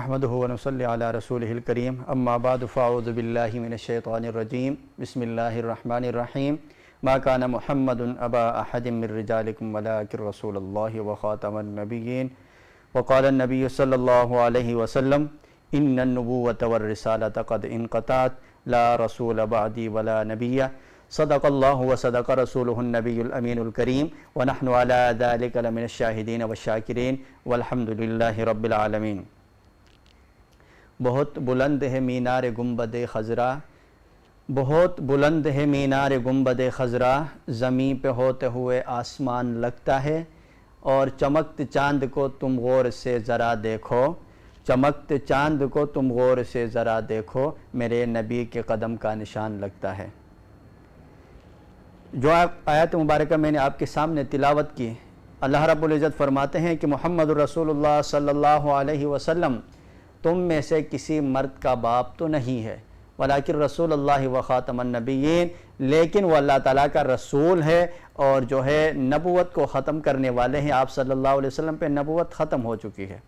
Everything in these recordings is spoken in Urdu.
نحمده ونصلي على رسوله الكريم اما بعد فاعوذ بالله من الشيطان الرجيم بسم الله الرحمن الرحيم ما كان محمد ابا احد من رجالكم ولكن رسول الله وخاتم النبيين وقال النبي صلى الله عليه وسلم ان النبوة والرسالة قد انقطعت لا رسول بعدي ولا نبي صدق الله وصدق رسوله النبي الامين الكريم ونحن على ذلك لمن الشاهدين والشاکرین والحمد للہ رب العالمین۔ بہت بلند ہے مینار گنبد خضرا، بہت بلند ہے مینار گنبد خضرا، زمین پہ ہوتے ہوئے آسمان لگتا ہے، اور چمکتے چاند کو تم غور سے ذرا دیکھو، چمکتے چاند کو تم غور سے ذرا دیکھو، میرے نبی کے قدم کا نشان لگتا ہے۔ جو آیت مبارکہ میں نے آپ کے سامنے تلاوت کی، اللہ رب العزت فرماتے ہیں کہ محمد رسول اللہ صلی اللہ علیہ وسلم تم میں سے کسی مرد کا باپ تو نہیں ہے، ولیکن رسول اللہ و خاتم النبیین، لیکن وہ اللہ تعالیٰ کا رسول ہے اور جو ہے نبوت کو ختم کرنے والے ہیں۔ آپ صلی اللہ علیہ وسلم پہ نبوت ختم ہو چکی ہے۔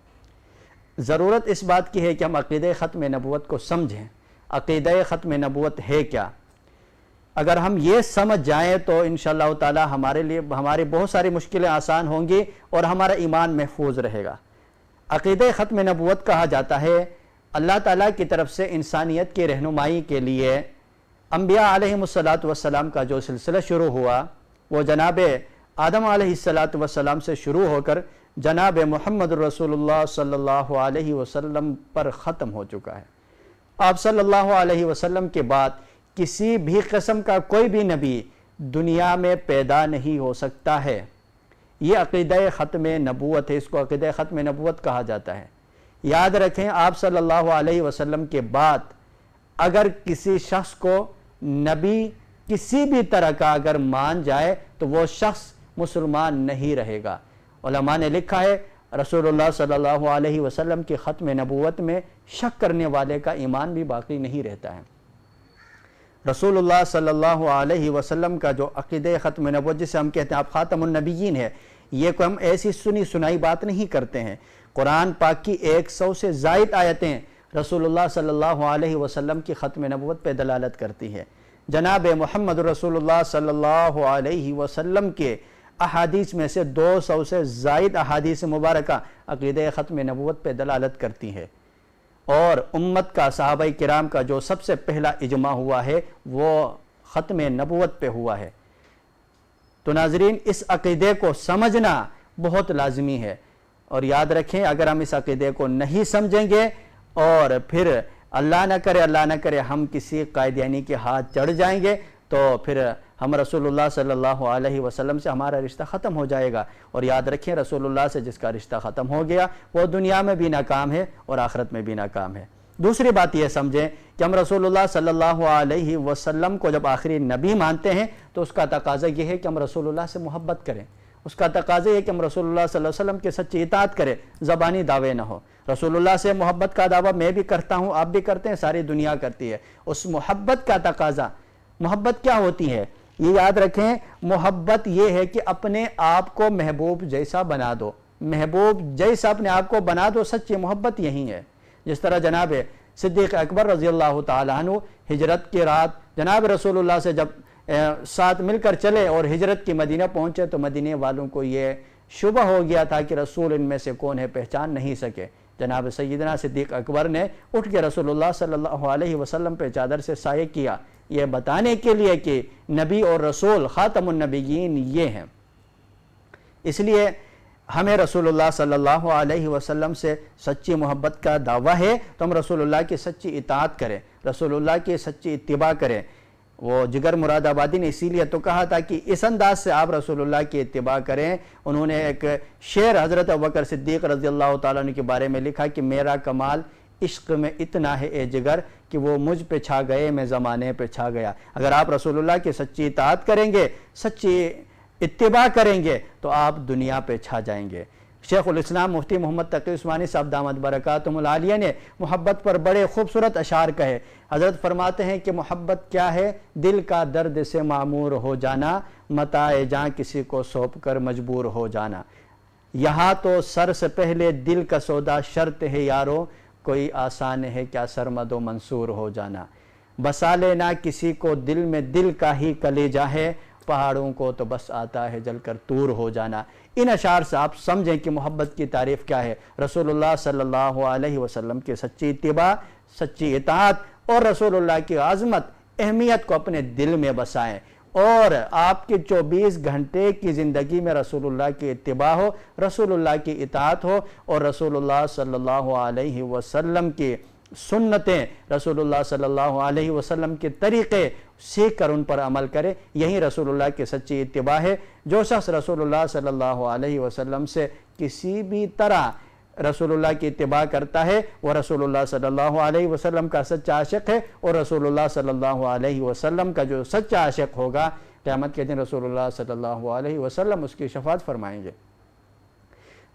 ضرورت اس بات کی ہے کہ ہم عقیدہ ختم نبوت کو سمجھیں۔ عقیدہ ختم نبوت ہے کیا؟ اگر ہم یہ سمجھ جائیں تو انشاءاللہ تعالی ہمارے لیے ہماری بہت ساری مشکلیں آسان ہوں گی اور ہمارا ایمان محفوظ رہے گا۔ عقیدہ ختم نبوت کہا جاتا ہے اللہ تعالیٰ کی طرف سے انسانیت کی رہنمائی کے لیے انبیاء علیہ السلام کا جو سلسلہ شروع ہوا، وہ جناب آدم علیہ السلام سے شروع ہو کر جناب محمد رسول اللہ صلی اللہ علیہ وسلم پر ختم ہو چکا ہے۔ آپ صلی اللہ علیہ وسلم کے بعد کسی بھی قسم کا کوئی بھی نبی دنیا میں پیدا نہیں ہو سکتا ہے۔ یہ عقیدہ ختم نبوت ہے، اس کو عقیدہ ختم نبوت کہا جاتا ہے۔ یاد رکھیں، آپ صلی اللہ علیہ وسلم کے بعد اگر کسی شخص کو نبی کسی بھی طرح کا اگر مان جائے تو وہ شخص مسلمان نہیں رہے گا۔ علماء نے لکھا ہے رسول اللہ صلی اللہ علیہ وسلم کی ختم نبوت میں شک کرنے والے کا ایمان بھی باقی نہیں رہتا ہے۔ رسول اللہ صلی اللہ علیہ وسلم کا جو عقیدہ ختم نبوت جسے ہم کہتے ہیں آپ خاتم النبیین ہے، یہ کوئی ہم ایسی سنی سنائی بات نہیں کرتے ہیں۔ قرآن پاک کی 100 سے زائد آیتیں رسول اللہ صلی اللہ علیہ وسلم کی ختم نبوت پہ دلالت کرتی ہے۔ جناب محمد رسول اللہ صلی اللہ علیہ وسلم کے احادیث میں سے 200 سے زائد احادیث مبارکہ عقیدہ ختم نبوت پہ دلالت کرتی ہے، اور امت کا صحابہ کرام کا جو سب سے پہلا اجماع ہوا ہے وہ ختم نبوت پہ ہوا ہے۔ تو ناظرین، اس عقیدے کو سمجھنا بہت لازمی ہے، اور یاد رکھیں اگر ہم اس عقیدے کو نہیں سمجھیں گے اور پھر اللہ نہ کرے ہم کسی قادیانی کے ہاتھ چڑھ جائیں گے تو پھر ہم رسول اللہ صلی اللہ علیہ وسلم سے ہمارا رشتہ ختم ہو جائے گا۔ اور یاد رکھیں رسول اللہ سے جس کا رشتہ ختم ہو گیا وہ دنیا میں بھی ناکام ہے اور آخرت میں بھی ناکام ہے۔ دوسری بات یہ سمجھیں کہ ہم رسول اللہ صلی اللہ علیہ وسلم کو جب آخری نبی مانتے ہیں تو اس کا تقاضا یہ ہے کہ ہم رسول اللہ سے محبت کریں، اس کا تقاضا یہ ہے کہ ہم رسول اللہ صلی اللہ علیہ وسلم کی سچی اطاعت کریں، زبانی دعوے نہ ہو۔ رسول اللہ سے محبت کا دعویٰ میں بھی کرتا ہوں، آپ بھی کرتے ہیں، ساری دنیا کرتی ہے۔ اس محبت کا تقاضا، محبت کیا ہوتی ہے یہ یاد رکھیں، محبت یہ ہے کہ اپنے آپ کو محبوب جیسا بنا دو، محبوب جیسا اپنے آپ کو بنا دو، سچی محبت یہی ہے۔ جس طرح جناب صدیق اکبر رضی اللہ تعالیٰ عنہ ہجرت کی رات جناب رسول اللہ سے جب ساتھ مل کر چلے اور ہجرت کی مدینہ پہنچے تو مدینہ والوں کو یہ شبہ ہو گیا تھا کہ رسول ان میں سے کون ہے، پہچان نہیں سکے۔ جناب سیدنا صدیق اکبر نے اٹھ کے رسول اللہ صلی اللہ علیہ وسلم پہ چادر سے سایہ کیا، یہ بتانے کے لیے کہ نبی اور رسول خاتم النبیین یہ ہیں۔ اس لیے ہمیں رسول اللہ صلی اللہ علیہ وسلم سے سچی محبت کا دعویٰ ہے تو ہم رسول اللہ کی سچی اطاعت کریں، رسول اللہ کی سچی اتباع کریں۔ وہ جگر مراد آبادی نے اسی لیے تو کہا تھا کہ اس انداز سے آپ رسول اللہ کی اتباع کریں۔ انہوں نے ایک شعر حضرت ابوبکر صدیق رضی اللہ تعالیٰ عنہ کے بارے میں لکھا کہ میرا کمال عشق میں اتنا ہے اے جگر کہ وہ مجھ پہ چھا گئے میں زمانے پہ چھا گیا۔ اگر آپ رسول اللہ کی سچی اطاعت کریں گے، سچی اتباع کریں گے تو آپ دنیا پہ چھا جائیں گے۔ شیخ الاسلام مفتی محمد تقی عثمانی صاحب دامت برکاتہم العالیہ نے محبت پر بڑے خوبصورت اشعار کہے۔ حضرت فرماتے ہیں کہ محبت کیا ہے؟ دل کا درد سے معمور ہو جانا، متاع جاں کسی کو سونپ کر مجبور ہو جانا۔ یہاں تو سر سے پہلے دل کا سودا شرط ہے یارو، کوئی آسان ہے کیا سرمد و منصور ہو جانا، بسا لینا کسی کو دل میں دل کا ہی کلیجہ ہے، پہاڑوں کو تو بس آتا ہے جل کر طور ہو جانا۔ ان اشعار سے آپ سمجھیں کہ محبت کی تعریف کیا ہے۔ رسول اللہ صلی اللہ علیہ وسلم کی سچی اتباع، سچی اطاعت اور رسول اللہ کی عظمت، اہمیت کو اپنے دل میں بسائیں، اور آپ کی 24 گھنٹے کی زندگی میں رسول اللہ کی اتباع ہو، رسول اللہ کی اطاعت ہو، اور رسول اللہ صلی اللہ علیہ وسلم کی سنتیں، رسول اللہ صلی اللہ علیہ وسلم کے طریقے سیکھ کر ان پر عمل کرے۔ یہی رسول اللہ کی سچی اتباع ہے۔ جو شخص رسول اللہ صلی اللہ علیہ وسلم سے کسی بھی طرح رسول اللہ کی اتباع کرتا ہے وہ رسول اللہ صلی اللہ علیہ وسلم کا سچا عاشق ہے، اور رسول اللہ صلی اللہ علیہ وسلم کا جو سچا عاشق ہوگا قیامت کے دن رسول اللہ صلی اللہ علیہ وسلم اس کی شفاعت فرمائیں گے۔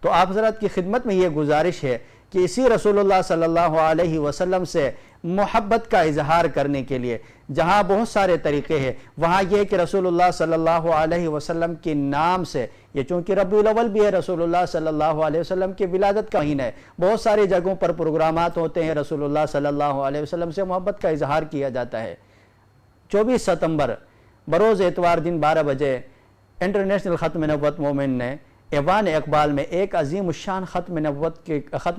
تو آپ حضرات کی خدمت میں یہ گزارش ہے کہ اسی رسول اللہ صلی اللہ علیہ وسلم سے محبت کا اظہار کرنے کے لیے جہاں بہت سارے طریقے ہیں، وہاں یہ کہ رسول اللہ صلی اللہ علیہ وسلم کے نام سے، یہ چونکہ ربیع الاول بھی ہے، رسول اللہ صلی اللہ علیہ وسلم کی ولادت کا مہینہ ہے، بہت ساری جگہوں پر پروگرامات ہوتے ہیں، رسول اللہ صلی اللہ علیہ وسلم سے محبت کا اظہار کیا جاتا ہے۔ 24 ستمبر بروز اتوار دن 12 بجے انٹرنیشنل ختم نبوت مومنٹ نے ایوان اقبال میں ایک عظیم الشان ختم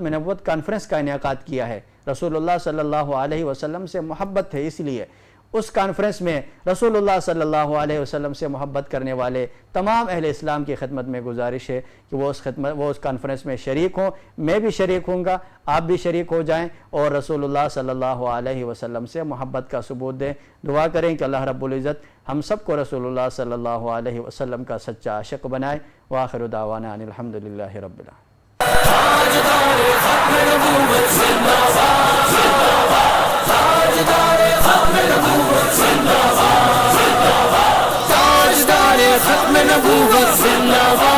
نبوت کانفرنس کا انعقاد کیا ہے۔ رسول اللہ صلی اللہ علیہ وسلم سے محبت ہے، اس لیے اس کانفرنس میں رسول اللہ صلی اللہ علیہ وسلم سے محبت کرنے والے تمام اہل اسلام کی خدمت میں گزارش ہے کہ وہ اس کانفرنس میں شریک ہوں۔ میں بھی شریک ہوں گا، آپ بھی شریک ہو جائیں اور رسول اللہ صلی اللہ علیہ وسلم سے محبت کا ثبوت دیں۔ دعا کریں کہ اللہ رب العزت ہم سب کو رسول اللہ صلی اللہ علیہ وسلم کا سچا عاشق بنائے۔ وآخر دعوانا ان الحمدللہ رب العالمین۔ ختم نبوت زندہ باد۔